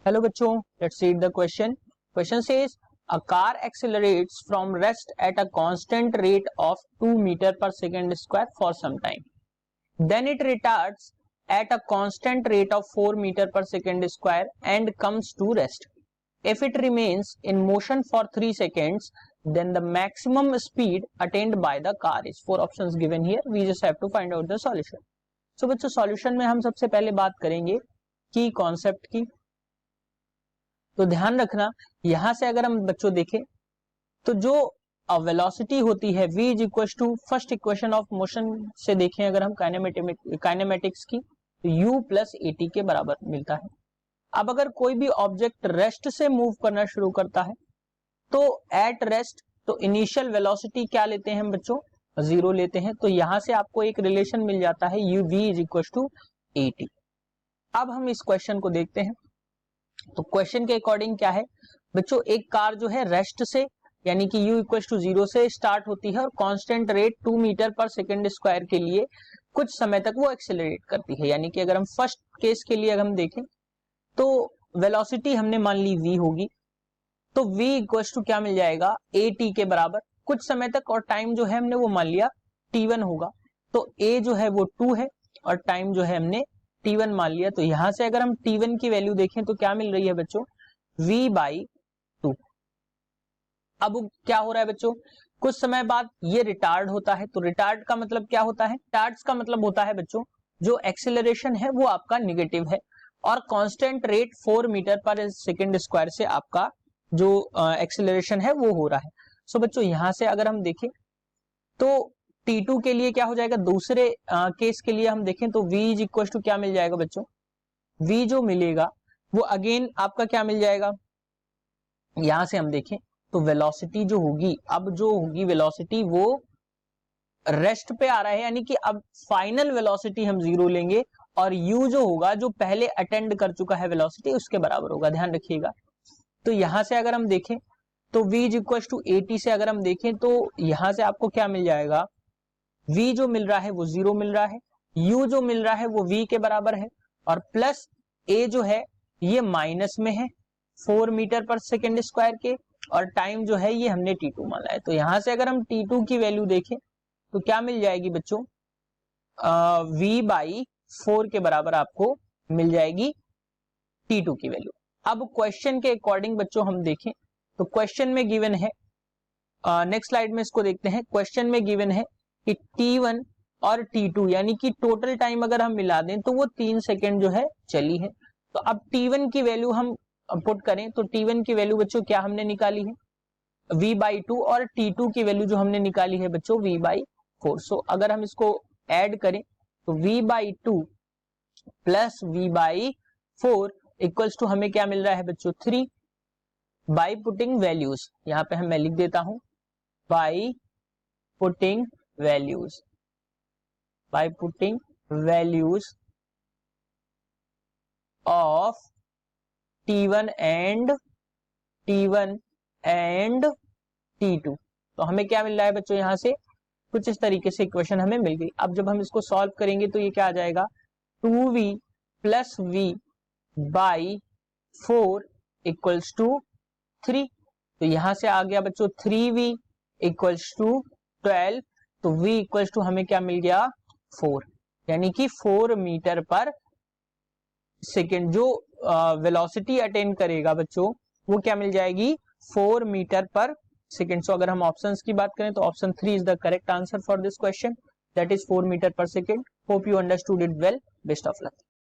Hello बच्चों, let's read the question. Question says a car accelerates from rest at a constant rate of 2 meter per second square for some time. Then it retards at a constant rate of 4 meter per second square and comes to rest. If it remains in motion for 3 seconds, then the maximum speed attained by the car is 4 options given here. We just have to find out the solution. So बच्चों, solution में हम सबसे पहले बात करेंगे की concept की. तो ध्यान रखना, यहां से अगर हम बच्चों देखें तो जो वेलोसिटी होती है v is equal to first equation of motion से देखें अगर हम काइनेमेटिक्स की, तो u प्लस ए टी के बराबर मिलता है. अब अगर कोई भी ऑब्जेक्ट रेस्ट से मूव करना शुरू करता है तो एट रेस्ट तो इनिशियल वेलोसिटी क्या लेते हैं हम बच्चों, 0 लेते हैं. तो यहां से आपको एक रिलेशन मिल जाता है u v is equal to a t. अब हम इस क्वेश्चन को देखते हैं. तो क्वेश्चन के अकॉर्डिंग क्या है बच्चों, एक कार जो है रेस्ट से यानी कि u इक्वल टू 0 से स्टार्ट होती है और कांस्टेंट रेट 2 मीटर पर सेकंड स्क्वायर के लिए कुछ समय तक वो एक्सेलरेट करती है. यानी कि अगर हम फर्स्ट केस के लिए अगर हम देखें तो वेलोसिटी हमने मान ली v होगी, तो v इक्वल टू क्या मिल जाएगा, a t के बराबर कुछ समय तक, और टाइम जो है हमने वो मान लिया t1 होगा. तो a जो है वो 2 है और टाइम जो है हमने t1 मान लिया. तो यहां से अगर हम t1 की वैल्यू देखें तो क्या मिल रही है बच्चों, v बाई 2. अब क्या हो रहा है बच्चों, कुछ समय बाद ये रिटार्ड होता है. तो रिटार्ड का मतलब क्या होता है, रिटार्ड्स का मतलब होता है बच्चों जो एक्सेलरेशन है वो आपका निगेटिव है और कांस्टेंट रेट 4 मीटर पर सेकंड स्क्वायर से आपका जो एक्सेलरेशन है वो हो रहा है. सो बच्चों यहां से अगर हम देखें तो T2 के लिए क्या हो जाएगा, दूसरे केस के लिए हम देखें तो v इज इक्वल टू क्या मिल जाएगा बच्चों, v जो मिलेगा वो अगेन आपका क्या मिल जाएगा, यहां से हम देखें तो वेलोसिटी जो होगी, अब जो होगी वेलोसिटी वो रेस्ट पे आ रहा है, यानी कि अब फाइनल वेलोसिटी हम 0 लेंगे और u जो होगा जो पहले अटेंड कर चुका है वेलोसिटी उसके बराबर होगा. ध्यान रखिएगा. तो यहां से अगर हम देखें तो v is equal to a t से अगर हम देखें तो यहां से आपको क्या मिल जाएगा, v जो मिल रहा है वो 0 मिल रहा है, u जो मिल रहा है वो v के बराबर है और प्लस a जो है ये माइनस में है 4 मीटर पर सेकेंड स्क्वायर के, और टाइम जो है ये हमने t2 माना है. तो यहां से अगर हम t2 की वैल्यू देखें तो क्या मिल जाएगी बच्चों, v बाई 4 के बराबर आपको मिल जाएगी t2 की वैल्यू. अब क्वेश्चन के अकॉर्डिंग बच्चों हम देखें तो क्वेश्चन में गिवन है, नेक्स्ट स्लाइड में इसको देखते हैं. क्वेश्चन में गिवन है कि t1 और t2 यानी कि टोटल टाइम अगर हम मिला दें तो वो 3 सेकेंड जो है चली है. तो अब t1 की वैल्यू हम पुट करें तो t1 की वैल्यू बच्चों क्या हमने निकाली है, v बाई 2, और t2 की वैल्यू जो हमने निकाली है बच्चों v बाई 4. सो अगर हम इसको ऐड करें तो v by 2 plus v by 4 equals to हमें क्या मिल रहा है बच्चों 3. बाई पुटिंग वैल्यूज, यहां पे मैं लिख देता हूं by putting values, by putting values of t1 and t2. तो हमें क्या मिल रहा है बच्चों, यहां से कुछ इस तरीके से इक्वेशन हमें मिल गई. अब जब हम इसको सॉल्व करेंगे तो ये क्या आ जाएगा, 2v plus v by 4 equals to 3. तो यहां से आ गया बच्चों 3v इक्वल्स टू 12. तो v इक्वल्स टू हमें क्या मिल गया 4, यानी कि 4 मीटर पर सेकेंड जो वेलोसिटी अटेन करेगा बच्चों वो क्या मिल जाएगी 4 मीटर पर सेकेंड. सो अगर हम ऑप्शंस की बात करें तो option 3 is the correct answer for this question, that is 4 metre per second. Hope you understood it well. Best of luck.